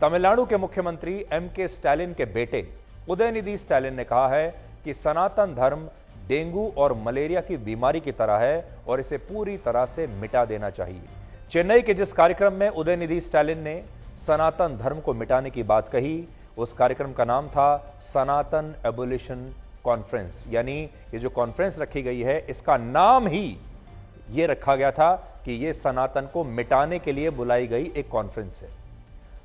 तमिलनाडु के मुख्यमंत्री MK. Stalin के बेटे उदयनिधि स्टालिन ने कहा है कि सनातन धर्म डेंगू और मलेरिया की बीमारी की तरह है और इसे पूरी तरह से मिटा देना चाहिए। चेन्नई के जिस कार्यक्रम में उदयनिधि स्टालिन ने सनातन धर्म को मिटाने की बात कही, उस कार्यक्रम का नाम था सनातन एबोलिशन कॉन्फ्रेंस। यानी ये जो कॉन्फ्रेंस रखी गई है, इसका नाम ही ये रखा गया था कि ये सनातन को मिटाने के लिए बुलाई गई एक कॉन्फ्रेंस है,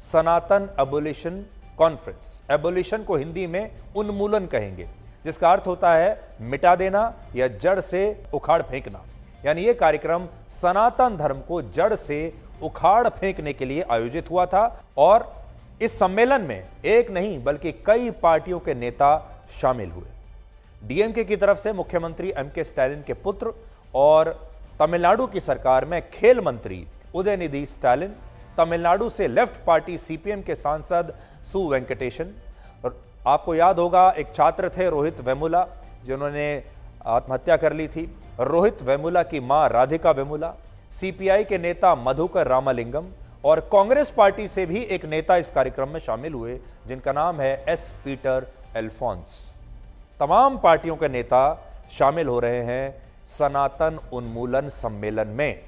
सनातन एबोलिशन कॉन्फ्रेंस। एबोलिशन को हिंदी में उन्मूलन कहेंगे, जिसका अर्थ होता है मिटा देना या जड़ से उखाड़ फेंकना। यानी यह कार्यक्रम सनातन धर्म को जड़ से उखाड़ फेंकने के लिए आयोजित हुआ था और इस सम्मेलन में एक नहीं बल्कि कई पार्टियों के नेता शामिल हुए। डीएमके की तरफ से मुख्यमंत्री एम.के. स्टालिन के पुत्र और तमिलनाडु की सरकार में खेल मंत्री उदयनिधि स्टालिन, तमिलनाडु से लेफ्ट पार्टी सीपीएम के सांसद सु वेंकटेशन, और आपको याद होगा एक छात्र थे रोहित वेमुला जिन्होंने आत्महत्या कर ली थी। रोहित वेमुला की मां राधिका वेमुला, सीपीआई के नेता मधुकर रामालिंगम और कांग्रेस पार्टी से भी एक नेता इस कार्यक्रम में शामिल हुए जिनका नाम है एस. पीटर एल्फोंस। तमाम पार्टियों के नेता शामिल हो रहे हैं सनातन उन्मूलन सम्मेलन में।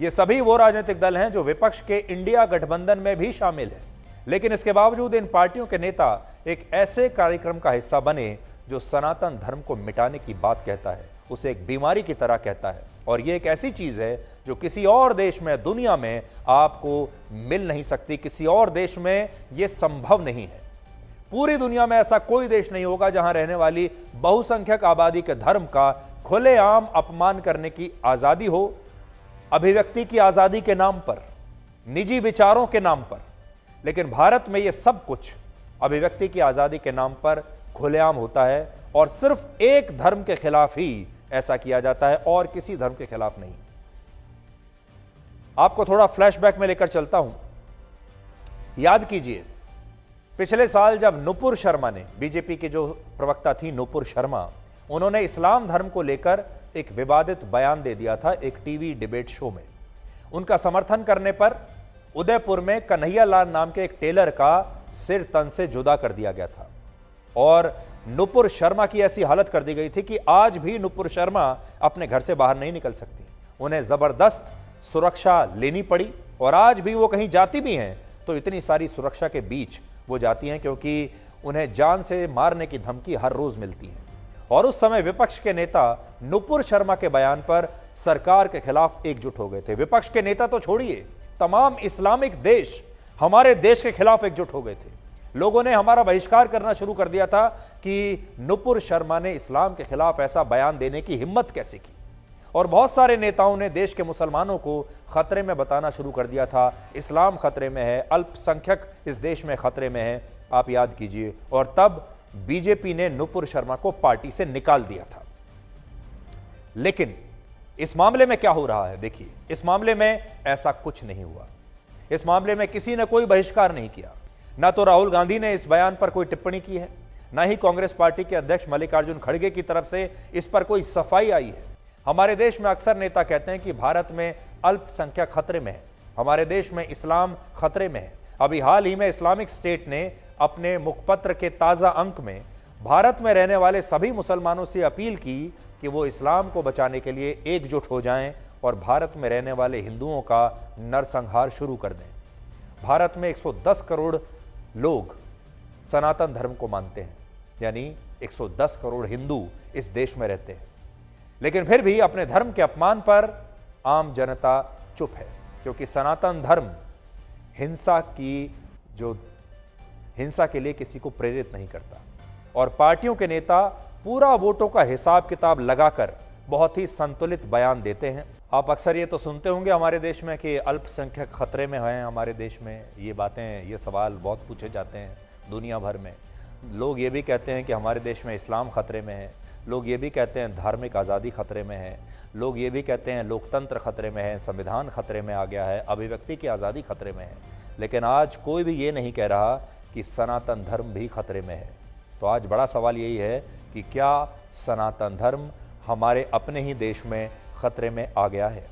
ये सभी वो राजनीतिक दल हैं जो विपक्ष के इंडिया गठबंधन में भी शामिल हैं, लेकिन इसके बावजूद इन पार्टियों के नेता एक ऐसे कार्यक्रम का हिस्सा बने जो सनातन धर्म को मिटाने की बात कहता है, उसे एक बीमारी की तरह कहता है। और ये एक ऐसी चीज है जो किसी और देश में, दुनिया में आपको मिल नहीं सकती, किसी और देश में यह संभव नहीं है। पूरी दुनिया में ऐसा कोई देश नहीं होगा जहां रहने वाली बहुसंख्यक आबादी के धर्म का खुलेआम अपमान करने की आजादी हो, अभिव्यक्ति की आजादी के नाम पर, निजी विचारों के नाम पर। लेकिन भारत में यह सब कुछ अभिव्यक्ति की आजादी के नाम पर खुलेआम होता है और सिर्फ एक धर्म के खिलाफ ही ऐसा किया जाता है और किसी धर्म के खिलाफ नहीं। आपको थोड़ा फ्लैशबैक में लेकर चलता हूं। याद कीजिए, पिछले साल जब नुपुर शर्मा ने, बीजेपी की जो प्रवक्ता थी नुपुर शर्मा, उन्होंने इस्लाम धर्म को लेकर एक विवादित बयान दे दिया था एक टीवी डिबेट शो में। उनका समर्थन करने पर उदयपुर में कन्हैया लाल नाम के एक टेलर का सिर तन से जुदा कर दिया गया था और नुपुर शर्मा की ऐसी हालत कर दी गई थी कि आज भी नुपुर शर्मा अपने घर से बाहर नहीं निकल सकती। उन्हें जबरदस्त सुरक्षा लेनी पड़ी और आज भी वो कहीं जाती भी हैं तो इतनी सारी सुरक्षा के बीच वो जाती हैं क्योंकि उन्हें जान से मारने की धमकी हर रोज मिलती है। और उस समय विपक्ष के नेता नुपुर शर्मा के बयान पर सरकार के खिलाफ एकजुट हो गए थे। विपक्ष के नेता तो छोड़िए, तमाम इस्लामिक देश हमारे देश के खिलाफ एकजुट हो गए थे। लोगों ने हमारा बहिष्कार करना शुरू कर दिया था कि नुपुर शर्मा ने इस्लाम के खिलाफ ऐसा बयान देने की हिम्मत कैसे की। और बहुत सारे नेताओं ने देश के मुसलमानों को खतरे में बताना शुरू कर दिया था, इस्लाम खतरे में है, अल्पसंख्यक इस देश में खतरे में है, आप याद कीजिए। और तब बीजेपी ने नुपुर शर्मा को पार्टी से निकाल दिया था। लेकिन इस मामले में क्या हो रहा है, देखिए, इस मामले में ऐसा कुछ नहीं हुआ। इस मामले में किसी ने कोई बहिष्कार नहीं किया। ना तो राहुल गांधी ने इस बयान पर कोई टिप्पणी की है, ना ही कांग्रेस पार्टी के अध्यक्ष मल्लिकार्जुन खड़गे की तरफ से इस पर कोई सफाई आई है। हमारे देश में अक्सर नेता कहते हैं कि भारत में अल्पसंख्यक खतरे में है, हमारे देश में इस्लाम खतरे में है। अभी हाल ही में इस्लामिक स्टेट ने अपने मुखपत्र के ताजा अंक में भारत में रहने वाले सभी मुसलमानों से अपील की कि वो इस्लाम को बचाने के लिए एकजुट हो जाएं और भारत में रहने वाले हिंदुओं का नरसंहार शुरू कर दें। भारत में 110 करोड़ लोग सनातन धर्म को मानते हैं, यानी 110 करोड़ हिंदू इस देश में रहते हैं। लेकिन फिर भी अपने धर्म के अपमान पर आम जनता चुप है, क्योंकि सनातन धर्म हिंसा के लिए किसी को प्रेरित नहीं करता। और पार्टियों के नेता पूरा वोटों का हिसाब किताब लगाकर बहुत ही संतुलित बयान देते हैं। आप अक्सर ये तो सुनते होंगे हमारे देश में कि अल्पसंख्यक खतरे में हैं हमारे देश में। ये बातें, ये सवाल बहुत पूछे जाते हैं दुनिया भर में। लोग ये भी कहते हैं कि हमारे देश में इस्लाम खतरे में है, लोग ये भी कहते हैं धार्मिक आज़ादी खतरे में है, लोग ये भी कहते हैं लोकतंत्र खतरे में है, संविधान खतरे में आ गया है, अभिव्यक्ति की आज़ादी खतरे में है। लेकिन आज कोई भी ये नहीं कह रहा कि सनातन धर्म भी खतरे में है। तो आज बड़ा सवाल यही है कि क्या सनातन धर्म हमारे अपने ही देश में खतरे में आ गया है।